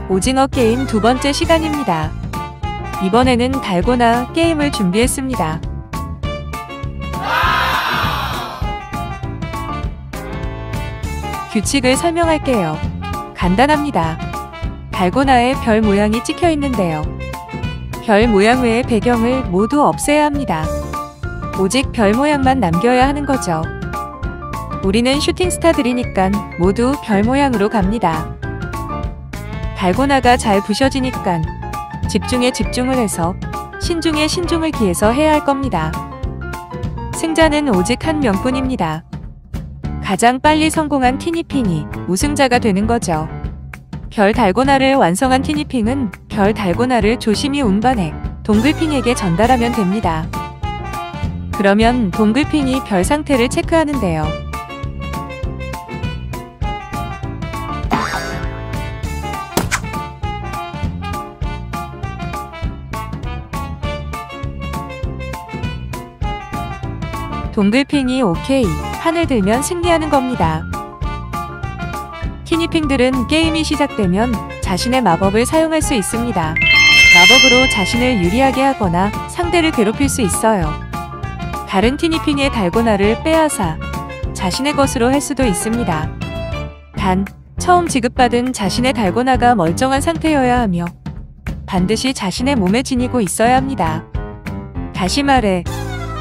오징어 게임 두 번째 시간입니다. 이번에는 달고나 게임을 준비했습니다. 규칙을 설명할게요. 간단합니다. 달고나에 별 모양이 찍혀 있는데요. 별 모양 외의 배경을 모두 없애야 합니다. 오직 별 모양만 남겨야 하는 거죠. 우리는 슈팅스타들이니까 모두 별 모양으로 갑니다. 달고나가 잘 부셔지니까 집중에 집중을 해서 신중에 신중을 기해서 해야 할 겁니다. 승자는 오직 한 명뿐입니다. 가장 빨리 성공한 티니핑이 우승자가 되는 거죠. 별 달고나를 완성한 티니핑은 별 달고나를 조심히 운반해 동글핑에게 전달하면 됩니다. 그러면 동글핑이 별 상태를 체크하는데요. 동글핑이 오케이 판을 들면 승리하는 겁니다. 티니핑들은 게임이 시작되면 자신의 마법을 사용할 수 있습니다. 마법으로 자신을 유리하게 하거나 상대를 괴롭힐 수 있어요. 다른 티니핑의 달고나를 빼앗아 자신의 것으로 할 수도 있습니다. 단, 처음 지급받은 자신의 달고나가 멀쩡한 상태여야 하며 반드시 자신의 몸에 지니고 있어야 합니다. 다시 말해,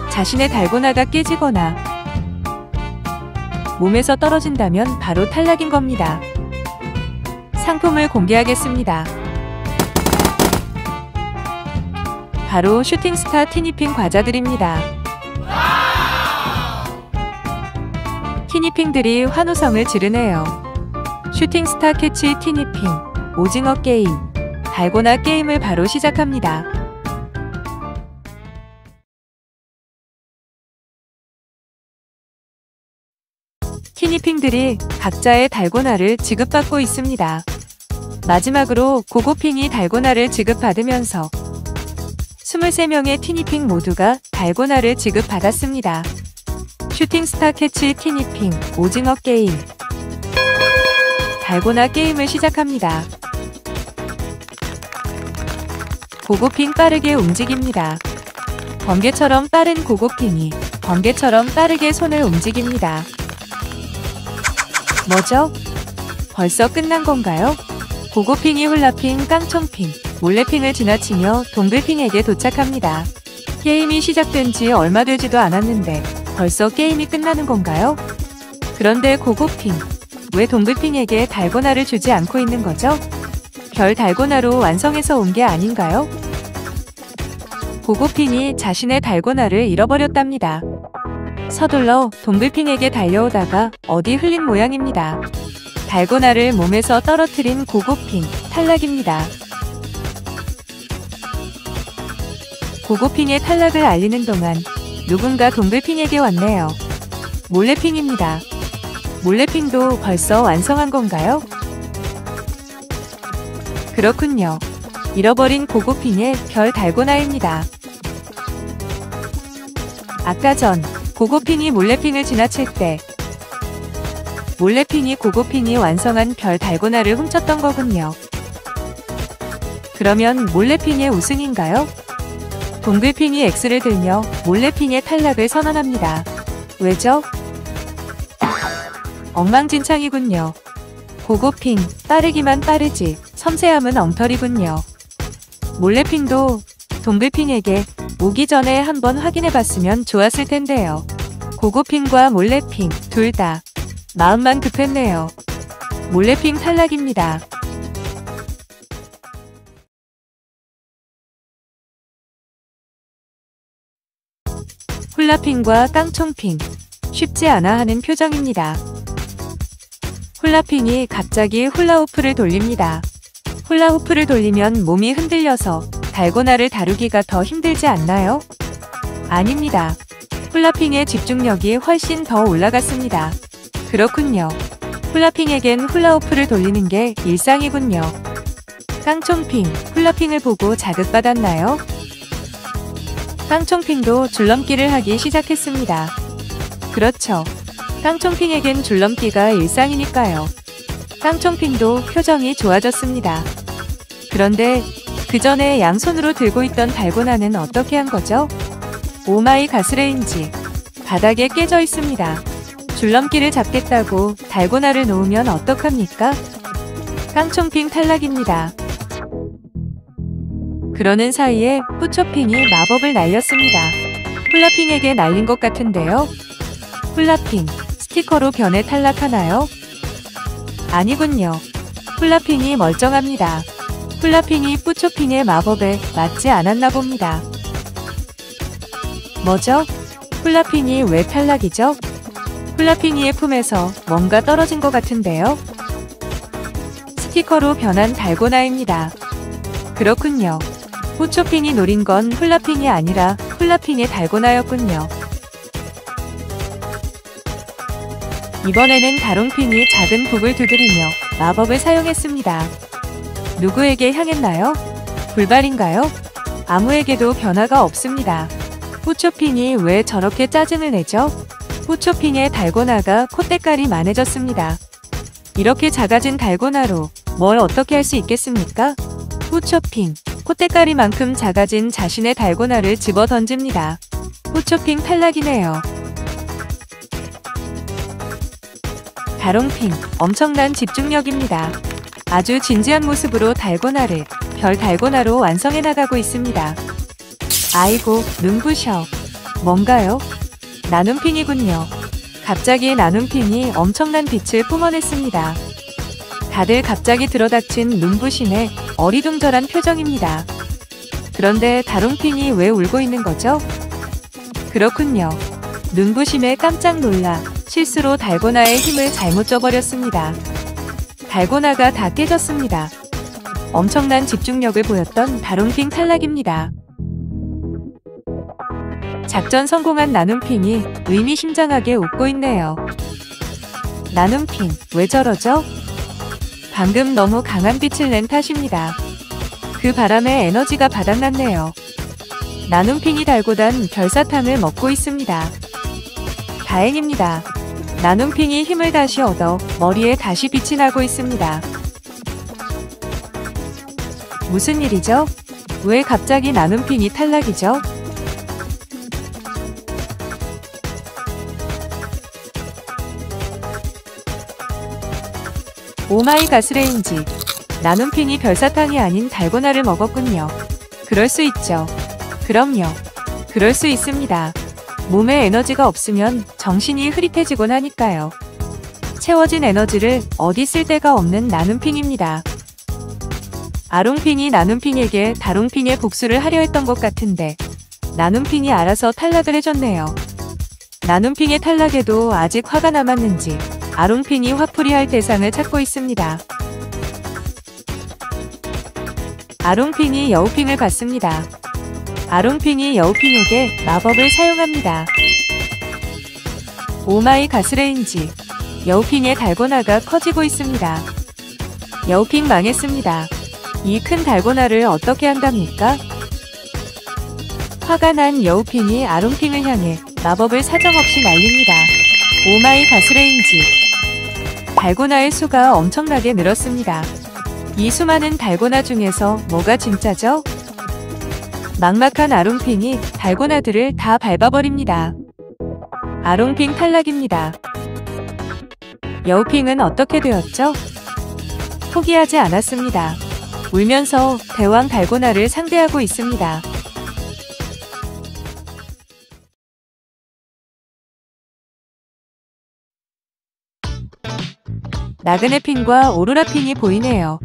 자신의 달고나가 깨지거나 몸에서 떨어진다면 바로 탈락인 겁니다. 상품을 공개하겠습니다. 바로 슈팅스타 티니핑 과자들입니다. 티니핑들이 환호성을 지르네요. 슈팅스타 캐치 티니핑 오징어 게임 달고나 게임을 바로 시작합니다. 티니핑들이 각자의 달고나를 지급받고 있습니다. 마지막으로 고고핑이 달고나를 지급받으면서 23명의 티니핑 모두가 달고나를 지급받았습니다. 슈팅스타 캐치 티니핑 오징어 게임 달고나 게임을 시작합니다. 고고핑 빠르게 움직입니다. 번개처럼 빠른 고고핑이 번개처럼 빠르게 손을 움직입니다. 뭐죠? 벌써 끝난 건가요? 고고핑이 훌라핑, 깡총핑, 몰래핑을 지나치며 동글핑에게 도착합니다. 게임이 시작된 지 얼마 되지도 않았는데 벌써 게임이 끝나는 건가요? 그런데 고고핑, 왜 동글핑에게 달고나를 주지 않고 있는 거죠? 별 달고나로 완성해서 온 게 아닌가요? 고고핑이 자신의 달고나를 잃어버렸답니다. 서둘러 동글핑에게 달려오다가 어디 흘린 모양입니다. 달고나를 몸에서 떨어뜨린 고고핑 탈락입니다. 고고핑의 탈락을 알리는 동안 누군가 동글핑에게 왔네요. 몰래핑입니다. 몰래핑도 벌써 완성한 건가요? 그렇군요. 잃어버린 고고핑의 별 달고나입니다. 아까 전 고고핑이 몰래핑을 지나칠 때 몰래핑이 고고핑이 완성한 별 달고나를 훔쳤던 거군요. 그러면 몰래핑의 우승인가요? 동글핑이 X를 들며 몰래핑의 탈락을 선언합니다. 왜죠? 엉망진창이군요. 고고핑, 빠르기만 빠르지 섬세함은 엉터리군요. 몰래핑도 동글핑에게 오기 전에 한번 확인해봤으면 좋았을 텐데요. 고고핑과 몰래핑 둘 다 마음만 급했네요. 몰래핑 탈락입니다. 훌라핑과 깡총핑 쉽지 않아 하는 표정입니다. 훌라핑이 갑자기 훌라후프를 돌립니다. 훌라후프를 돌리면 몸이 흔들려서 달고나를 다루기가 더 힘들지 않나요? 아닙니다. 훌라핑의 집중력이 훨씬 더 올라갔습니다. 그렇군요. 훌라핑에겐 훌라후프를 돌리는 게 일상이군요. 깡총핑, 훌라 훌라핑을 보고 자극받았나요? 깡총핑도 줄넘기를 하기 시작했습니다. 그렇죠. 깡총핑에겐 줄넘기가 일상이니까요. 깡총핑도 표정이 좋아졌습니다. 그런데 그 전에 양손으로 들고 있던 달고나는 어떻게 한 거죠? 오마이 가스레인지. 바닥에 깨져 있습니다. 줄넘기를 잡겠다고 달고나를 놓으면 어떡합니까? 깡총핑 탈락입니다. 그러는 사이에 푸초핑이 마법을 날렸습니다. 훌라핑에게 날린 것 같은데요? 훌라핑, 스티커로 변해 탈락하나요? 아니군요. 훌라핑이 멀쩡합니다. 훌라핑이 푸초핑의 마법에 맞지 않았나 봅니다. 뭐죠? 훌라핑이 왜 탈락이죠? 훌라핑이의 품에서 뭔가 떨어진 것 같은데요? 스티커로 변한 달고나입니다. 그렇군요. 푸초핑이 노린 건 훌라핑이 아니라 훌라핑의 달고나였군요. 이번에는 다롱핑이 작은 북을 두드리며 마법을 사용했습니다. 누구에게 향했나요? 불발인가요? 아무에게도 변화가 없습니다. 푸초핑이 왜 저렇게 짜증을 내죠? 푸초핑의 달고나가 콧대깔이 만해졌습니다. 이렇게 작아진 달고나로 뭘 어떻게 할 수 있겠습니까? 푸초핑, 콧대까리만큼 작아진 자신의 달고나를 집어 던집니다. 푸초핑 탈락이네요. 다롱핑, 엄청난 집중력입니다. 아주 진지한 모습으로 달고나를 별 달고나로 완성해 나가고 있습니다. 아이고, 눈부셔. 뭔가요? 나눔핑이군요. 갑자기 나눔핑이 엄청난 빛을 뿜어냈습니다. 다들 갑자기 들어닥친 눈부심에 어리둥절한 표정입니다. 그런데 다롱핑이 왜 울고 있는 거죠? 그렇군요. 눈부심에 깜짝 놀라 실수로 달고나의 힘을 잘못 줘버렸습니다. 달고나가 다 깨졌습니다. 엄청난 집중력을 보였던 다롱핑 탈락입니다. 작전 성공한 나눔핑이 의미심장하게 웃고 있네요. 나눔핑, 왜 저러죠? 방금 너무 강한 빛을 낸 탓입니다. 그 바람에 에너지가 바닥났네요. 나눔핑이 달고 단 별사탕을 먹고 있습니다. 다행입니다. 나눔핑이 힘을 다시 얻어 머리에 다시 빛이 나고 있습니다. 무슨 일이죠? 왜 갑자기 나눔핑이 탈락이죠? 오마이 가스레인지. 나눔핑이 별사탕이 아닌 달고나를 먹었군요. 그럴 수 있죠. 그럼요. 그럴 수 있습니다. 몸에 에너지가 없으면 정신이 흐릿해지곤 하니까요. 채워진 에너지를 어디 쓸 데가 없는 나눔핑입니다. 아롱핑이 나눔핑에게 다롱핑의 복수를 하려 했던 것 같은데 나눔핑이 알아서 탈락을 해줬네요. 나눔핑의 탈락에도 아직 화가 남았는지 아롱핑이 화풀이할 대상을 찾고 있습니다. 아롱핑이 여우핑을 받습니다. 아롱핑이 여우핑에게 마법을 사용합니다. 오마이 가스레인지. 여우핑의 달고나가 커지고 있습니다. 여우핑 망했습니다. 이 큰 달고나를 어떻게 한답니까? 화가 난 여우핑이 아롱핑을 향해 마법을 사정없이 날립니다. 오마이 가스레인지. 달고나의 수가 엄청나게 늘었습니다. 이 수많은 달고나 중에서 뭐가 진짜죠? 막막한 아롱핑이 달고나들을 다 밟아버립니다. 아롱핑 탈락입니다. 여우핑은 어떻게 되었죠? 포기하지 않았습니다. 울면서 대왕 달고나를 상대하고 있습니다. 나그네핑과 오로라핑이 보이네요.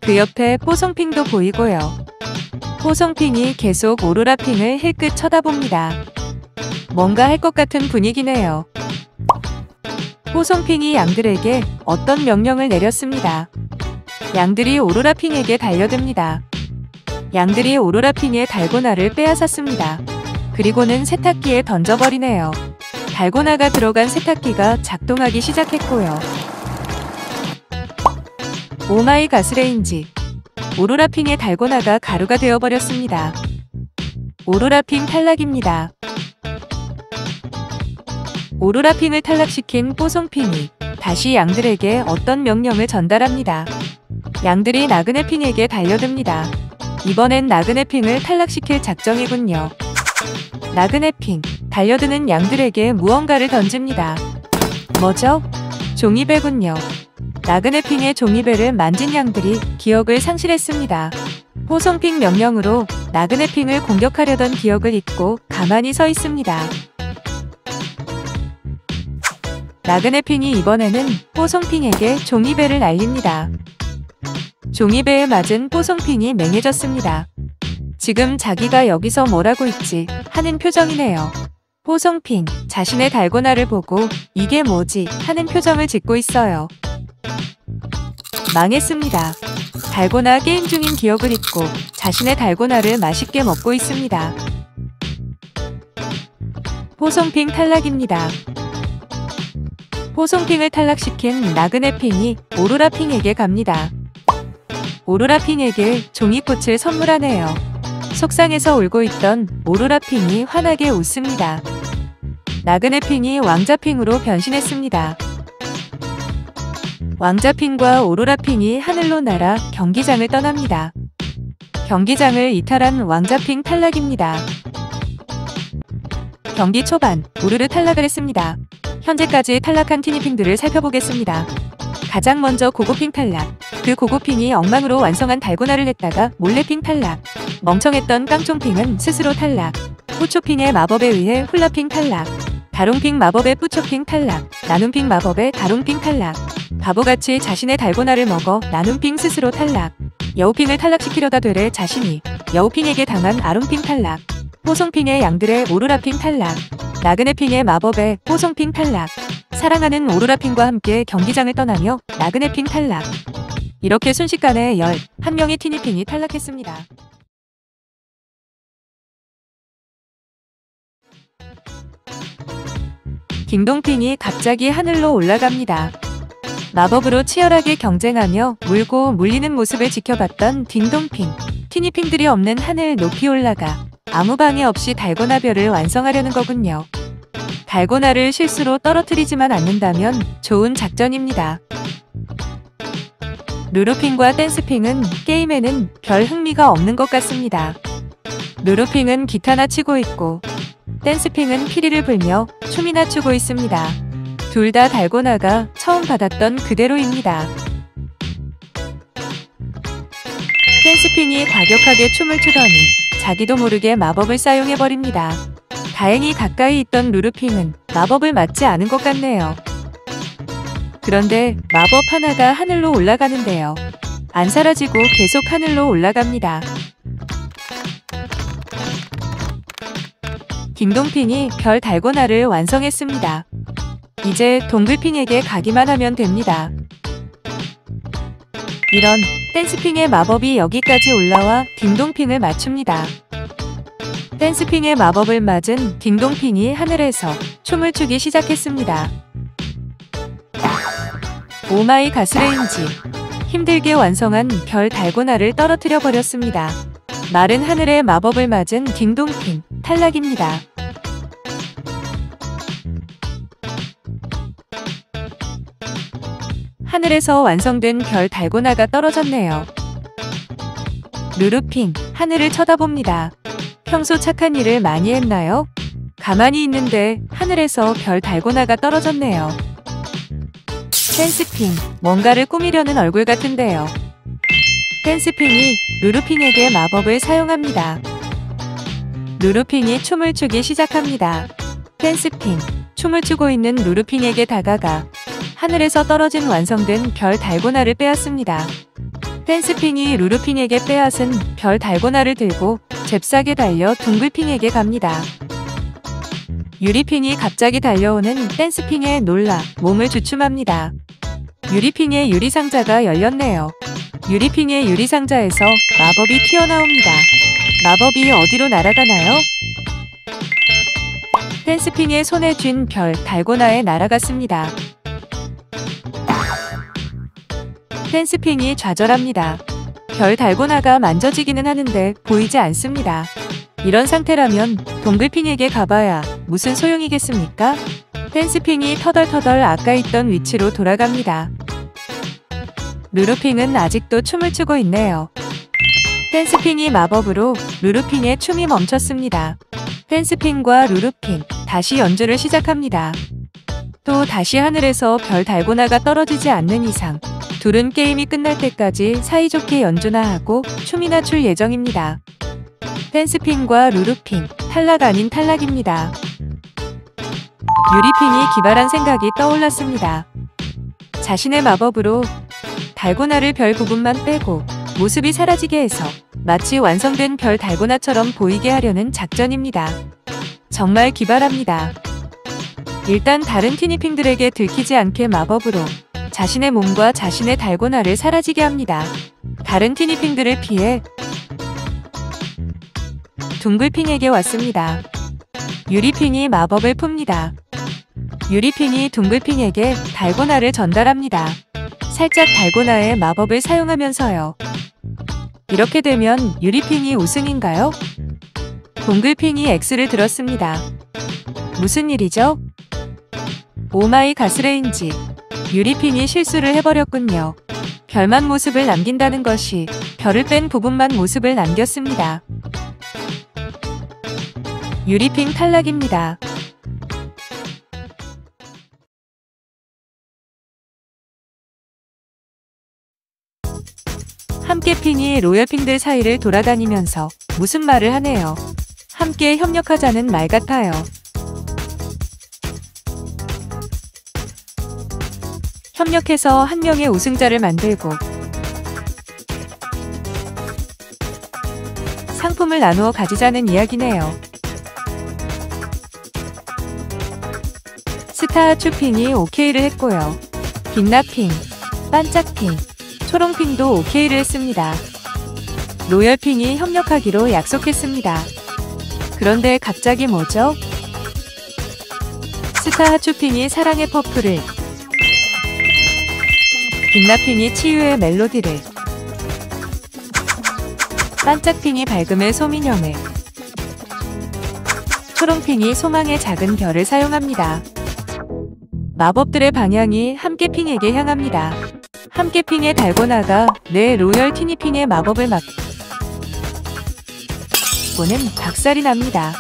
그 옆에 뽀송핑도 보이고요. 뽀송핑이 계속 오로라핑을 힐끗 쳐다봅니다. 뭔가 할 것 같은 분위기네요. 뽀송핑이 양들에게 어떤 명령을 내렸습니다. 양들이 오로라핑에게 달려듭니다. 양들이 오로라핑의 달고나를 빼앗았습니다. 그리고는 세탁기에 던져버리네요. 달고나가 들어간 세탁기가 작동하기 시작했고요. 오마이 가스레인지. 오로라핑의 달고나가 가루가 되어버렸습니다. 오로라핑 탈락입니다. 오로라핑을 탈락시킨 뽀송핑이 다시 양들에게 어떤 명령을 전달합니다. 양들이 나그네핑에게 달려듭니다. 이번엔 나그네핑을 탈락시킬 작정이군요. 나그네핑, 달려드는 양들에게 무언가를 던집니다. 뭐죠? 종이배군요. 나그네핑의 종이배를 만진 양들이 기억을 상실했습니다. 뽀송핑 명령으로 나그네핑을 공격하려던 기억을 잊고 가만히 서 있습니다. 나그네핑이 이번에는 뽀송핑에게 종이배를 날립니다. 종이배에 맞은 뽀송핑이 맹해졌습니다. 지금 자기가 여기서 뭐라고 있지 하는 표정이네요. 뽀송핑, 자신의 달고나를 보고 이게 뭐지 하는 표정을 짓고 있어요. 망했습니다. 달고나 게임 중인 기억을 잊고 자신의 달고나를 맛있게 먹고 있습니다. 뽀송핑 탈락입니다. 뽀송핑을 탈락시킨 나그네핑이 오로라핑에게 갑니다. 오로라핑에게 종이꽃을 선물하네요. 속상해서 울고 있던 오로라핑이 환하게 웃습니다. 나그네핑이 왕자핑으로 변신했습니다. 왕자핑과 오로라핑이 하늘로 날아 경기장을 떠납니다. 경기장을 이탈한 왕자핑 탈락입니다. 경기 초반 우르르 탈락을 했습니다. 현재까지 탈락한 티니핑들을 살펴보겠습니다. 가장 먼저 고고핑 탈락. 그 고고핑이 엉망으로 완성한 달고나를 냈다가 몰래핑 탈락. 멍청했던 깡총핑은 스스로 탈락. 뿌초핑의 마법에 의해 훌라핑 탈락. 다롱핑 마법의 뿌초핑 탈락. 나눔핑 마법의 다롱핑 탈락. 바보같이 자신의 달고나를 먹어 나눔핑 스스로 탈락. 여우핑을 탈락시키려다 되레 자신이 여우핑에게 당한 아롱핑 탈락. 뽀송핑의 양들의 오로라핑 탈락. 나그네핑의 마법에 뽀송핑 탈락. 사랑하는 오로라핑과 함께 경기장을 떠나며 나그네핑 탈락. 이렇게 순식간에 11명의 티니핑이 탈락했습니다. 딩동핑이 갑자기 하늘로 올라갑니다. 마법으로 치열하게 경쟁하며 물고 물리는 모습을 지켜봤던 딩동핑. 티니핑들이 없는 하늘 높이 올라가 아무 방해 없이 달고나별을 완성하려는 거군요. 달고나를 실수로 떨어뜨리지만 않는다면 좋은 작전입니다. 루루핑과 댄스핑은 게임에는 별 흥미가 없는 것 같습니다. 루루핑은 기타나 치고 있고 댄스핑은 피리를 불며 춤이나 추고 있습니다. 둘 다 달고나가 처음 받았던 그대로입니다. 댄스핑이 과격하게 춤을 추더니 자기도 모르게 마법을 사용해버립니다. 다행히 가까이 있던 루루핑은 마법을 맞지 않은 것 같네요. 그런데 마법 하나가 하늘로 올라가는데요. 안 사라지고 계속 하늘로 올라갑니다. 딩동핑이 별 달고나를 완성했습니다. 이제 동글핑에게 가기만 하면 됩니다. 이런 댄스핑의 마법이 여기까지 올라와 딩동핑을 맞춥니다. 댄스핑의 마법을 맞은 딩동핑이 하늘에서 춤을 추기 시작했습니다. 오마이 가스레인지. 힘들게 완성한 별 달고나를 떨어뜨려 버렸습니다. 마른 하늘의 마법을 맞은 딩동핑 탈락입니다. 하늘에서 완성된 별 달고나가 떨어졌네요. 루루핑, 하늘을 쳐다봅니다. 평소 착한 일을 많이 했나요? 가만히 있는데 하늘에서 별 달고나가 떨어졌네요. 댄스핑, 뭔가를 꾸미려는 얼굴 같은데요. 댄스핑이 루루핑에게 마법을 사용합니다. 루루핑이 춤을 추기 시작합니다. 댄스핑, 춤을 추고 있는 루루핑에게 다가가 하늘에서 떨어진 완성된 별 달고나를 빼앗습니다. 댄스핑이 루루핑에게 빼앗은 별 달고나를 들고 잽싸게 달려 둥글핑에게 갑니다. 유리핑이 갑자기 달려오는 댄스핑에 놀라 몸을 주춤합니다. 유리핑의 유리상자가 열렸네요. 유리핑의 유리상자에서 마법이 튀어나옵니다. 마법이 어디로 날아가나요? 댄스핑의 손에 쥔 별 달고나에 날아갔습니다. 댄스핑이 좌절합니다. 별 달고나가 만져지기는 하는데 보이지 않습니다. 이런 상태라면 동글핑에게 가봐야 무슨 소용이겠습니까? 펜스핑이 터덜터덜 아까 있던 위치로 돌아갑니다. 루루핑은 아직도 춤을 추고 있네요. 펜스핑이 마법으로 루루핑의 춤이 멈췄습니다. 펜스핑과 루루핑 다시 연주를 시작합니다. 또 다시 하늘에서 별 달고나가 떨어지지 않는 이상 둘은 게임이 끝날 때까지 사이좋게 연주나 하고 춤이나 출 예정입니다. 펜스핑과 루루핑 탈락 아닌 탈락입니다. 유리핑이 기발한 생각이 떠올랐습니다. 자신의 마법으로 달고나를 별 부분만 빼고 모습이 사라지게 해서 마치 완성된 별 달고나처럼 보이게 하려는 작전입니다. 정말 기발합니다. 일단 다른 티니핑들에게 들키지 않게 마법으로 자신의 몸과 자신의 달고나를 사라지게 합니다. 다른 티니핑들을 피해 둥글핑에게 왔습니다. 유리핑이 마법을 풉니다. 유리핑이 둥글핑에게 달고나를 전달합니다. 살짝 달고나의 마법을 사용하면서요. 이렇게 되면 유리핑이 우승인가요? 동글핑이 X를 들었습니다. 무슨 일이죠? 오마이 가스레인지. 유리핑이 실수를 해버렸군요. 별만 모습을 남긴다는 것이 별을 뺀 부분만 모습을 남겼습니다. 유리핑 탈락입니다. 함께핑이 로열핑들 사이를 돌아다니면서 무슨 말을 하네요. 함께 협력하자는 말 같아요. 협력해서 한 명의 우승자를 만들고 상품을 나누어 가지자는 이야기네요. 스타추핑이 오케이를 했고요. 빛나핑, 반짝핑, 초롱핑도 오케이를 했습니다. 로열핑이 협력하기로 약속했습니다. 그런데 갑자기 뭐죠? 스타하추핑이 사랑의 퍼플을, 빛나핑이 치유의 멜로디를, 반짝핑이 밝음의 소민형을, 초롱핑이 소망의 작은 별을 사용합니다. 마법들의 방향이 함께핑에게 향합니다. 함께핑의 달고나가 내 로열 티니핑의 마법을 막고는 박살이 납니다.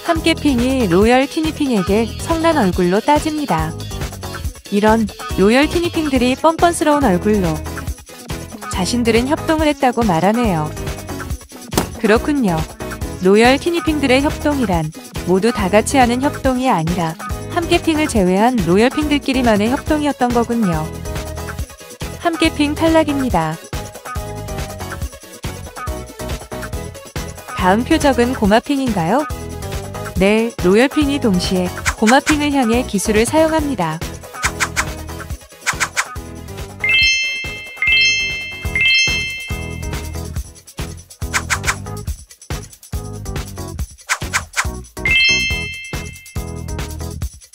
함께핑이 로열 티니핑에게 성난 얼굴로 따집니다. 이런 로열 티니핑들이 뻔뻔스러운 얼굴로 자신들은 협동을 했다고 말하네요. 그렇군요. 로열 티니핑들의 협동이란 모두 다같이 하는 협동이 아니라 함께핑을 제외한 로열핑들끼리만의 협동이었던 거군요. 함께핑 탈락입니다. 다음 표적은 고마핑인가요? 네, 로열핑이 동시에 고마핑을 향해 기술을 사용합니다.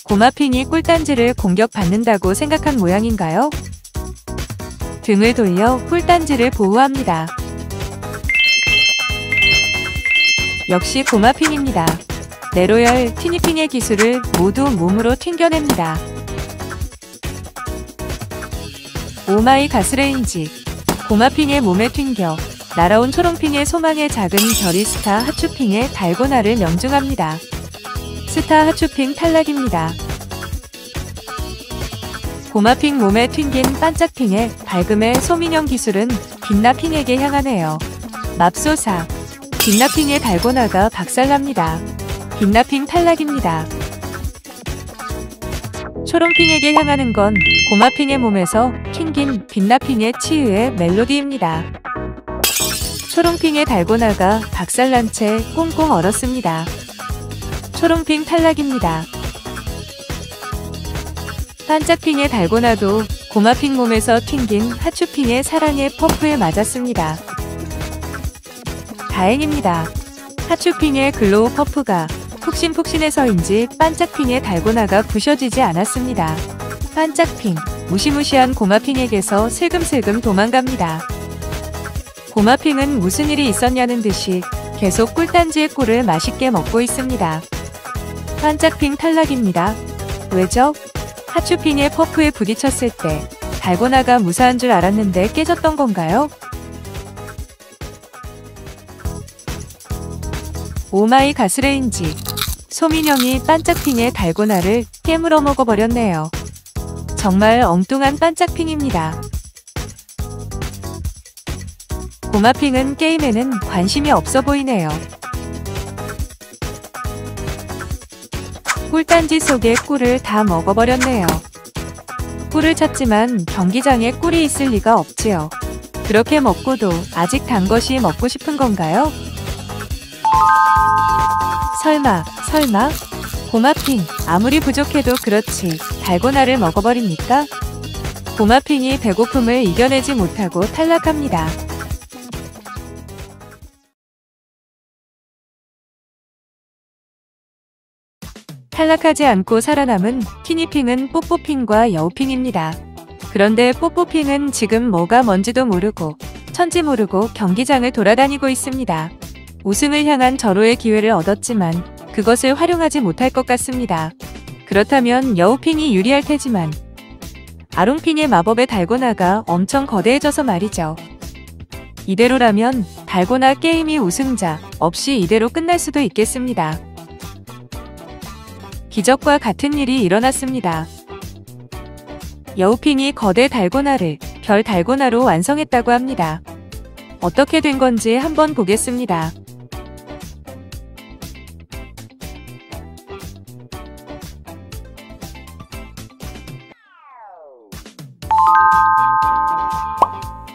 고마핑이 꿀단지를 공격받는다고 생각한 모양인가요? 등을 돌려 꿀단지를 보호합니다. 역시 고마핑입니다. 네로열 티니핑의 기술을 모두 몸으로 튕겨냅니다. 오마이 가스레인지. 고마핑의 몸에 튕겨 날아온 초롱핑의 소망의 작은 별이 스타 하추핑의 달고나를 명중합니다. 스타 하추핑 탈락입니다. 고마핑 몸에 튕긴 반짝핑의 밝음의 소민형 기술은 빛나핑에게 향하네요. 맙소사. 빛나핑의 달고나가 박살납니다. 빛나핑 탈락입니다. 초롱핑에게 향하는 건 고마핑의 몸에서 튕긴 빛나핑의 치유의 멜로디입니다. 초롱핑의 달고나가 박살난 채 꽁꽁 얼었습니다. 초롱핑 탈락입니다. 반짝핑의 달고나도 고마핑 몸에서 튕긴 하추핑의 사랑의 퍼프에 맞았습니다. 다행입니다. 하추핑의 글로우 퍼프가 푹신푹신해서인지 반짝핑의 달고나가 부셔지지 않았습니다. 반짝핑, 무시무시한 고마핑에게서 슬금슬금 도망갑니다. 고마핑은 무슨 일이 있었냐는 듯이 계속 꿀단지의 꿀을 맛있게 먹고 있습니다. 반짝핑 탈락입니다. 왜죠? 하츄핑의 퍼프에 부딪혔을 때 달고나가 무사한 줄 알았는데 깨졌던 건가요? 오마이 가스레인지. 소민형이 반짝핑의 달고나를 깨물어 먹어버렸네요. 정말 엉뚱한 반짝핑입니다. 고마핑은 게임에는 관심이 없어 보이네요. 꿀단지 속에 꿀을 다 먹어버렸네요. 꿀을 찾지만 경기장에 꿀이 있을 리가 없지요. 그렇게 먹고도 아직 단 것이 먹고 싶은 건가요? 설마 고마핑 아무리 부족해도 그렇지 달고나를 먹어버립니까? 고마핑이 배고픔을 이겨내지 못하고 탈락합니다. 탈락하지 않고 살아남은 티니핑은 뽀뽀핑과 여우핑입니다. 그런데 뽀뽀핑은 지금 뭐가 뭔지도 모르고 천지 모르고 경기장을 돌아다니고 있습니다. 우승을 향한 절호의 기회를 얻었지만 그것을 활용하지 못할 것 같습니다. 그렇다면 여우핑이 유리할 테지만 아롱핑의 마법의 달고나가 엄청 거대해져서 말이죠. 이대로라면 달고나 게임이 우승자 없이 이대로 끝날 수도 있겠습니다. 기적과 같은 일이 일어났습니다. 여우핑이 거대 달고나를 별 달고나로 완성했다고 합니다. 어떻게 된 건지 한번 보겠습니다.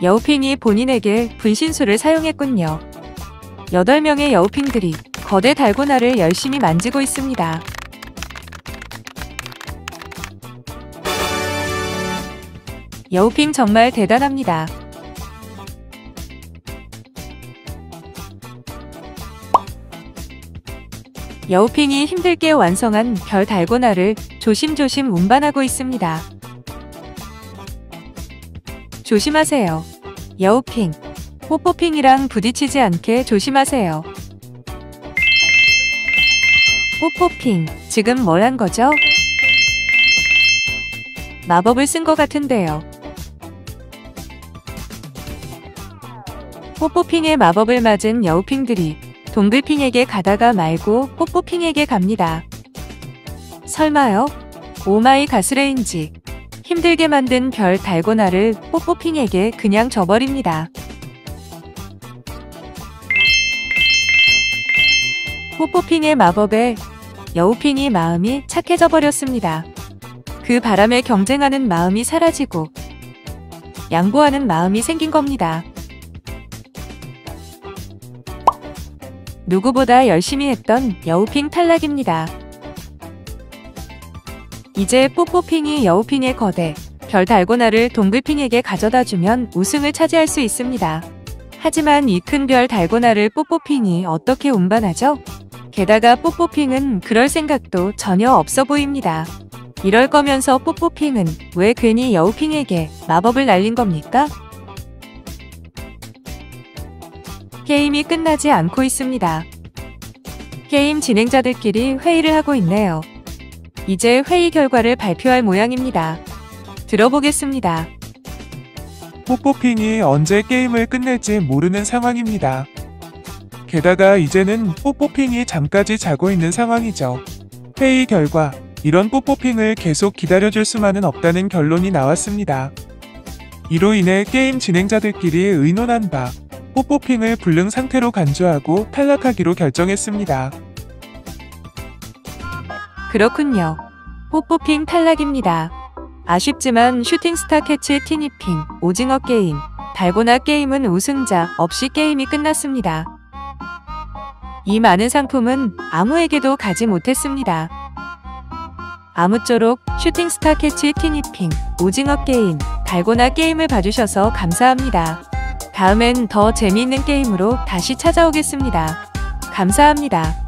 여우핑이 본인에게 분신술을 사용했군요. 8명의 여우핑들이 거대 달고나를 열심히 만지고 있습니다. 여우핑 정말 대단합니다. 여우핑이 힘들게 완성한 별 달고나를 조심조심 운반하고 있습니다. 조심하세요. 여우핑, 뽀뽀핑이랑 부딪히지 않게 조심하세요. 뽀뽀핑, 지금 뭘 한 거죠? 마법을 쓴 것 같은데요. 뽀뽀핑의 마법을 맞은 여우핑들이 동글핑에게 가다가 말고 뽀뽀핑에게 갑니다. 설마요? 오마이 가스레인지. 힘들게 만든 별 달고나를 뽀뽀핑에게 그냥 줘버립니다. 뽀뽀핑의 마법에 여우핑이 마음이 착해져 버렸습니다. 그 바람에 경쟁하는 마음이 사라지고 양보하는 마음이 생긴 겁니다. 누구보다 열심히 했던 여우핑 탈락입니다. 이제 뽀뽀핑이 여우핑의 거대 별 달고나를 동글핑에게 가져다주면 우승을 차지할 수 있습니다. 하지만 이 큰 별 달고나를 뽀뽀핑이 어떻게 운반하죠? 게다가 뽀뽀핑은 그럴 생각도 전혀 없어 보입니다. 이럴 거면서 뽀뽀핑은 왜 괜히 여우핑에게 마법을 날린 겁니까? 게임이 끝나지 않고 있습니다. 게임 진행자들끼리 회의를 하고 있네요. 이제 회의 결과를 발표할 모양입니다. 들어보겠습니다. 뽀뽀핑이 언제 게임을 끝낼지 모르는 상황입니다. 게다가 이제는 뽀뽀핑이 잠까지 자고 있는 상황이죠. 회의 결과 이런 뽀뽀핑을 계속 기다려줄 수만은 없다는 결론이 나왔습니다. 이로 인해 게임 진행자들끼리 의논한 바 뽀뽀핑을 불능 상태로 간주하고 탈락하기로 결정했습니다. 그렇군요. 뽀뽀핑 탈락입니다. 아쉽지만 슈팅스타 캐치 티니핑, 오징어 게임, 달고나 게임은 우승자 없이 게임이 끝났습니다. 이 많은 상품은 아무에게도 가지 못했습니다. 아무쪼록 슈팅스타 캐치 티니핑, 오징어 게임, 달고나 게임을 봐주셔서 감사합니다. 다음엔 더 재미있는 게임으로 다시 찾아오겠습니다. 감사합니다.